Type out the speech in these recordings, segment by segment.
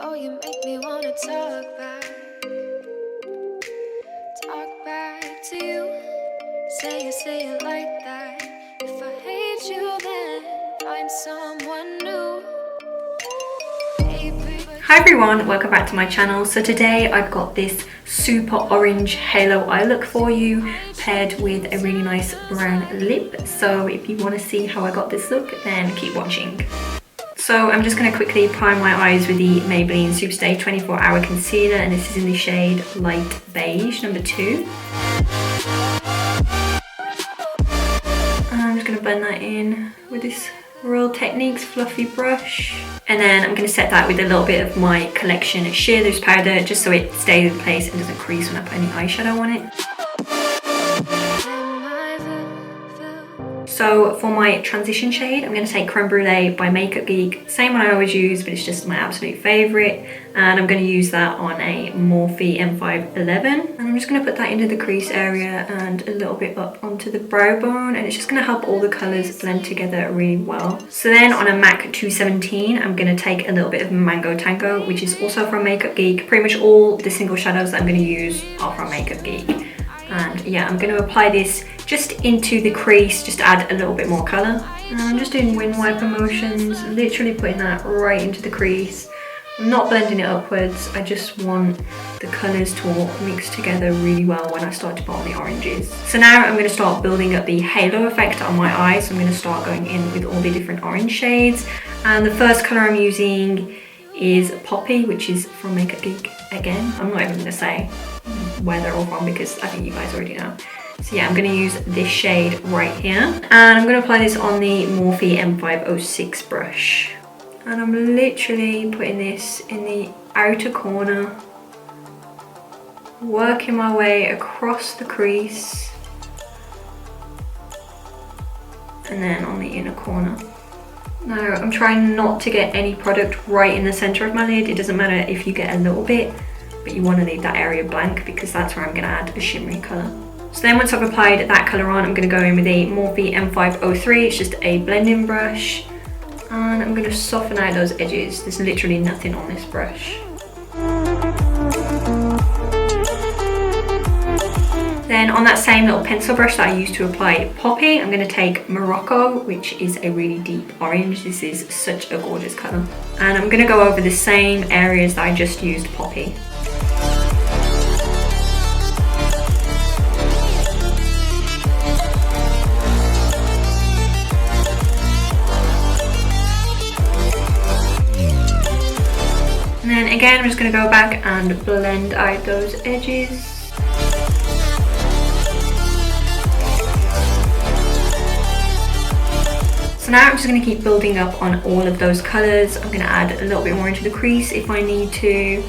Oh, you make me wanna talk back to you. Say it like that. If I hate you, then find someone new. Hi everyone, welcome back to my channel. So today I've got this super orange halo eye look for you, paired with a really nice brown lip. So if you want to see how I got this look, then keep watching. So I'm just going to quickly prime my eyes with the Maybelline SuperStay 24-hour concealer, and this is in the shade Light Beige, number 2. And I'm just going to blend that in with this Real Techniques fluffy brush. And then I'm going to set that with a little bit of my collection sheer loose powder, just so it stays in place and doesn't crease when I put any eyeshadow on it. So for my transition shade, I'm going to take Creme Brulee by Makeup Geek. Same one I always use, but it's just my absolute favourite. And I'm going to use that on a Morphe M511. And I'm just going to put that into the crease area and a little bit up onto the brow bone. And it's just going to help all the colours blend together really well. So then on a MAC 217, I'm going to take a little bit of Mango Tango, which is also from Makeup Geek. Pretty much all the single shadows that I'm going to use are from Makeup Geek. And yeah, I'm going to apply this just into the crease, just to add a little bit more colour. And I'm just doing wind wiper motions, literally putting that right into the crease. I'm not blending it upwards, I just want the colours to all mix together really well when I start to put on the oranges. So now I'm going to start building up the halo effect on my eyes. So I'm going to start going in with all the different orange shades. And the first colour I'm using is Poppy, which is from Makeup Geek again. I'm not even going to say where they're all from because I think you guys already know. So yeah, I'm going to use this shade right here. And I'm going to apply this on the Morphe M506 brush. And I'm literally putting this in the outer corner, working my way across the crease, and then on the inner corner. Now I'm trying not to get any product right in the center of my lid. It doesn't matter if you get a little bit, but you want to leave that area blank because that's where I'm going to add a shimmery colour. So then once I've applied that colour on, I'm going to go in with a Morphe M503. It's just a blending brush. And I'm going to soften out those edges. There's literally nothing on this brush. Then on that same little pencil brush that I used to apply Poppy, I'm going to take Morocco, which is a really deep orange. This is such a gorgeous colour. And I'm going to go over the same areas that I just used Poppy. And then again, I'm just going to go back and blend out those edges. So now I'm just going to keep building up on all of those colours. I'm going to add a little bit more into the crease if I need to.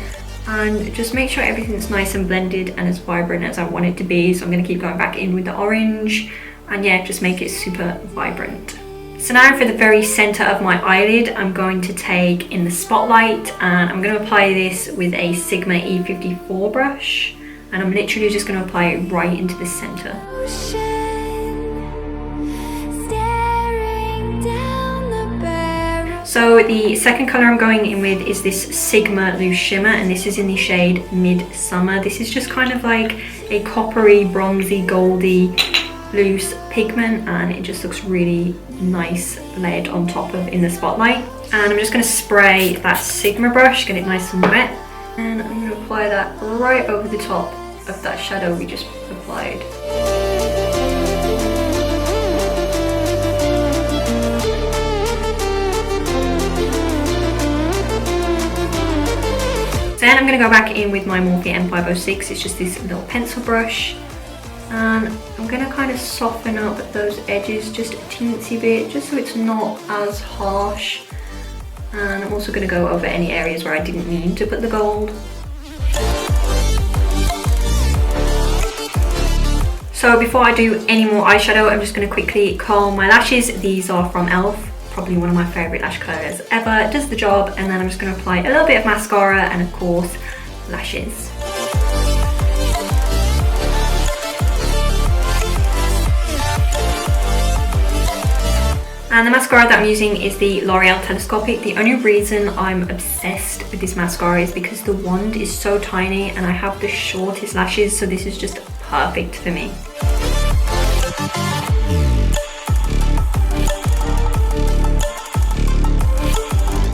And just make sure everything's nice and blended and as vibrant as I want it to be. So I'm going to keep going back in with the orange. And yeah, just make it super vibrant. So now for the very centre of my eyelid, I'm going to take in the Spotlight, and I'm going to apply this with a Sigma E54 brush, and I'm literally just going to apply it right into the centre. So the second colour I'm going in with is this Sigma Loose Shimmer, and this is in the shade Midsummer. This is just kind of like a coppery, bronzy, goldy loose pigment, and it just looks really nice layered on top of in the Spotlight. And I'm just going to spray that Sigma brush, get it nice and wet, and I'm going to apply that right over the top of that shadow we just applied. Then I'm going to go back in with my Morphe M506. It's just this little pencil brush. And I'm going to kind of soften up those edges just a teensy bit, just so it's not as harsh. And I'm also going to go over any areas where I didn't need to put the gold. So before I do any more eyeshadow, I'm just going to quickly curl my lashes. These are from e.l.f. Probably one of my favourite lash colours ever. It does the job. And then I'm just going to apply a little bit of mascara and of course lashes. And the mascara that I'm using is the L'Oreal Telescopic. The only reason I'm obsessed with this mascara is because the wand is so tiny and I have the shortest lashes, so this is just perfect for me.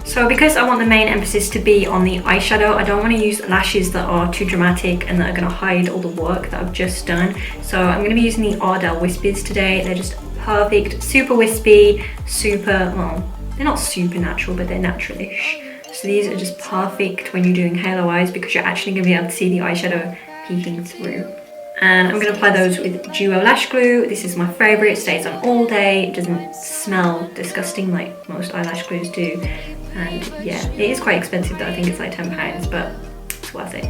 So because I want the main emphasis to be on the eyeshadow, I don't want to use lashes that are too dramatic and that are going to hide all the work that I've just done. So I'm going to be using the Ardell Wispies today. They're just perfect, super wispy, super, well, they're not super natural, but they're natural-ish. So these are just perfect when you're doing halo eyes because you're actually going to be able to see the eyeshadow peeking through. And I'm going to apply those with Duo Lash Glue. This is my favourite, it stays on all day, it doesn't smell disgusting like most eyelash glues do. And yeah, it is quite expensive though, I think it's like £10, but it's worth it.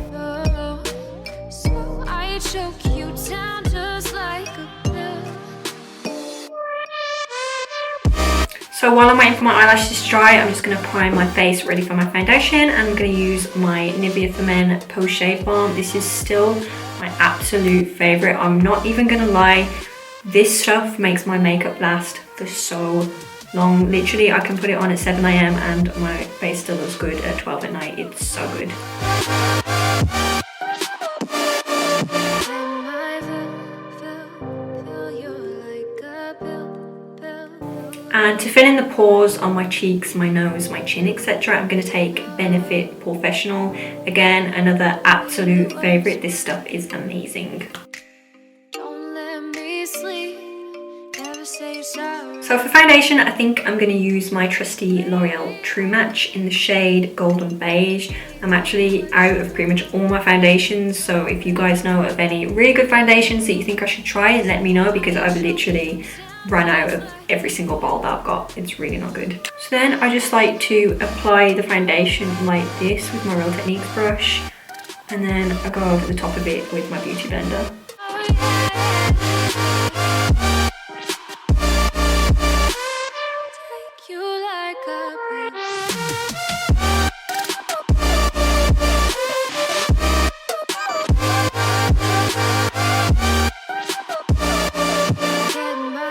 So I choke you down just like a pill. So while I'm waiting for my eyelashes to dry, I'm just going to prime my face ready for my foundation. And I'm going to use my Nivea for Men Post Shave Balm. This is still my absolute favourite. I'm not even going to lie, this stuff makes my makeup last for so long. Literally, I can put it on at 7 AM and my face still looks good at 12 at night. It's so good. And to fill in the pores on my cheeks, my nose, my chin, etc., I'm going to take Benefit POREfessional. Again, another absolute favourite. This stuff is amazing. Don't let me sleep, never say sorry. So for foundation, I think I'm going to use my trusty L'Oreal True Match in the shade Golden Beige. I'm actually out of pretty much all my foundations, so if you guys know of any really good foundations that you think I should try, let me know because I've literally run out of every single bottle that I've got. It's really not good. So then I just like to apply the foundation like this with my Real Techniques brush, and then I go over the top of it with my beauty blender. Take you like a pill.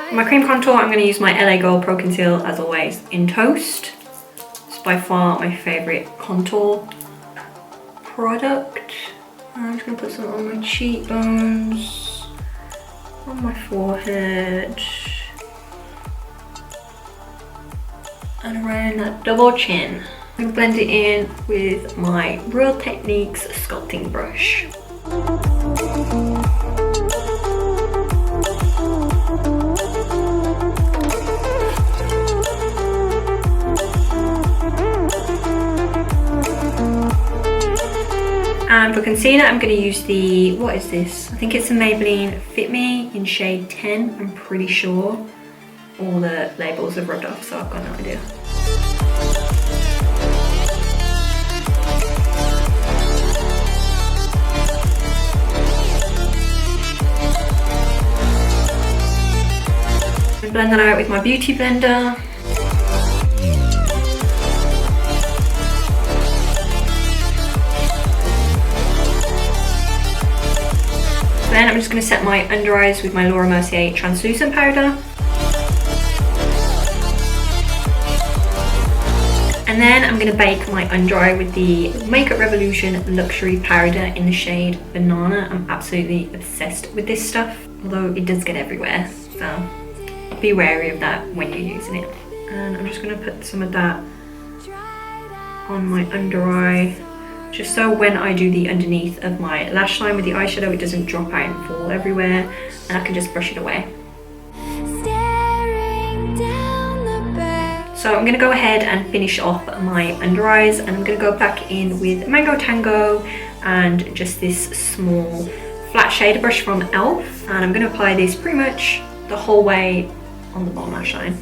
For my cream contour, I'm going to use my LA Pro Conceal, as always, in Toast. It's by far my favourite contour product. I'm just going to put some on my cheekbones, on my forehead, and around that double chin. I'm going to blend it in with my Real Techniques sculpting brush. And for concealer, I'm going to use the, what is this? I think it's the Maybelline Fit Me in shade 10, I'm pretty sure. All the labels have rubbed off, so I've got no idea. And blend that out with my beauty blender. Then I'm just going to set my under eyes with my Laura Mercier translucent powder. And then I'm going to bake my under eye with the Makeup Revolution Luxury Powder in the shade Banana. I'm absolutely obsessed with this stuff, although it does get everywhere, so be wary of that when you're using it. And I'm just going to put some of that on my under eye, just so when I do the underneath of my lash line with the eyeshadow, it doesn't drop out and fall everywhere, and I can just brush it away. So I'm going to go ahead and finish off my under eyes, and I'm going to go back in with Mango Tango and just this small flat shader brush from e.l.f. And I'm going to apply this pretty much the whole way on the bottom lash line.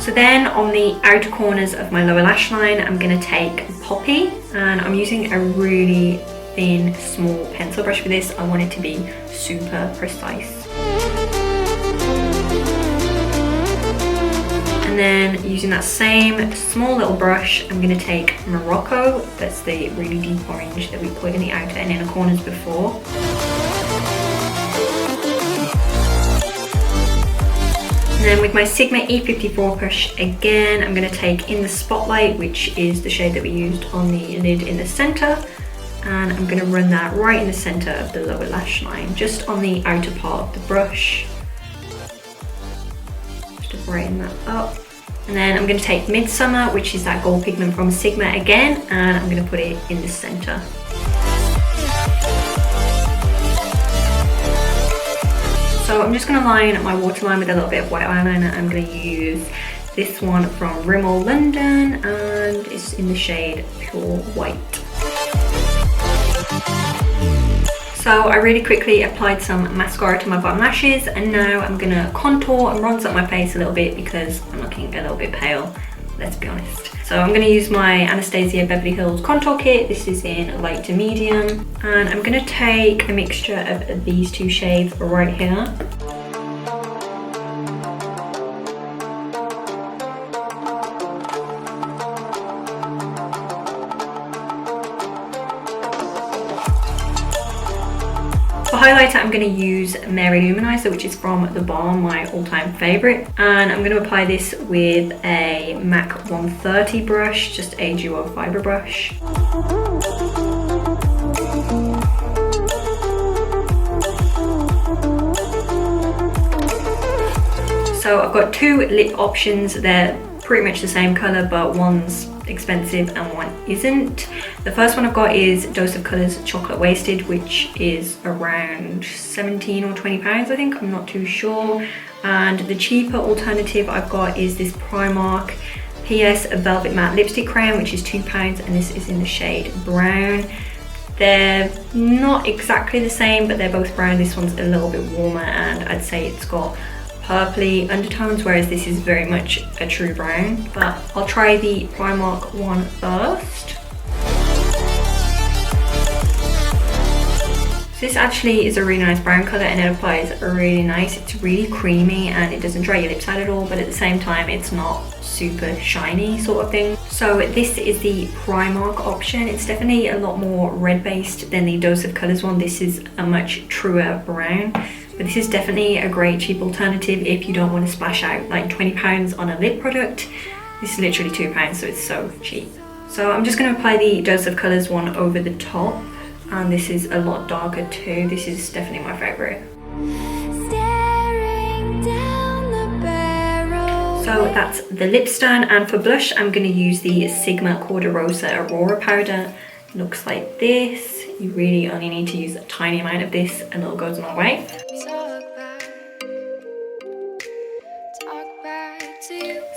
So then on the outer corners of my lower lash line, I'm going to take Poppy, and I'm using a really thin, small pencil brush for this. I want it to be super precise. And then using that same small little brush, I'm going to take Morocco, that's the really deep orange that we put in the outer and inner corners before. And then with my Sigma E54 brush again, I'm going to take In the Spotlight, which is the shade that we used on the lid in the centre. And I'm going to run that right in the centre of the lower lash line, just on the outer part of the brush. Just to brighten that up. And then I'm going to take Midsummer, which is that gold pigment from Sigma again, and I'm going to put it in the centre. So I'm just going to line my waterline with a little bit of white eyeliner. I'm going to use this one from Rimmel London, and it's in the shade Pure White. So I really quickly applied some mascara to my bottom lashes, and now I'm going to contour and bronze up my face a little bit because I'm looking a little bit pale, let's be honest. So I'm going to use my Anastasia Beverly Hills contour kit. This is in light to medium, and I'm going to take a mixture of these two shades right here. For highlighter, I'm going to use Mary Luminizer, which is from the Balm, my all-time favourite. And I'm going to apply this with a MAC 130 brush, just a duo fibre brush. So I've got two lip options. They're pretty much the same colour, but one's expensive and one isn't. The first one I've got is Dose of Colours Chocolate Wasted, which is around 17 or 20 pounds, I think, I'm not too sure. And the cheaper alternative I've got is this Primark PS Velvet Matte Lipstick Creme, which is £2, and this is in the shade Brown. They're not exactly the same, but they're both brown. This one's a little bit warmer, and I'd say it's got purpley undertones, whereas this is very much a true brown. But I'll try the Primark one first. So this actually is a really nice brown colour, and it applies really nice. It's really creamy and it doesn't dry your lips out at all, but at the same time it's not super shiny sort of thing. So this is the Primark option. It's definitely a lot more red based than the Dose of Colours one. This is a much truer brown. But this is definitely a great cheap alternative if you don't want to splash out like £20 on a lip product. This is literally £2, so it's so cheap. So I'm just going to apply the Dose of Colours one over the top, and this is a lot darker too. This is definitely my favourite. So that's the lip stain, and for blush I'm going to use the Sigma Corderosa Aurora powder. It looks like this. You really only need to use a tiny amount of this and it'll go a long way.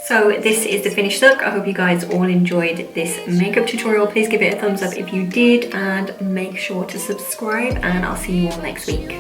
So this is the finished look. I hope you guys all enjoyed this makeup tutorial. Please give it a thumbs up if you did, and make sure to subscribe, and I'll see you all next week.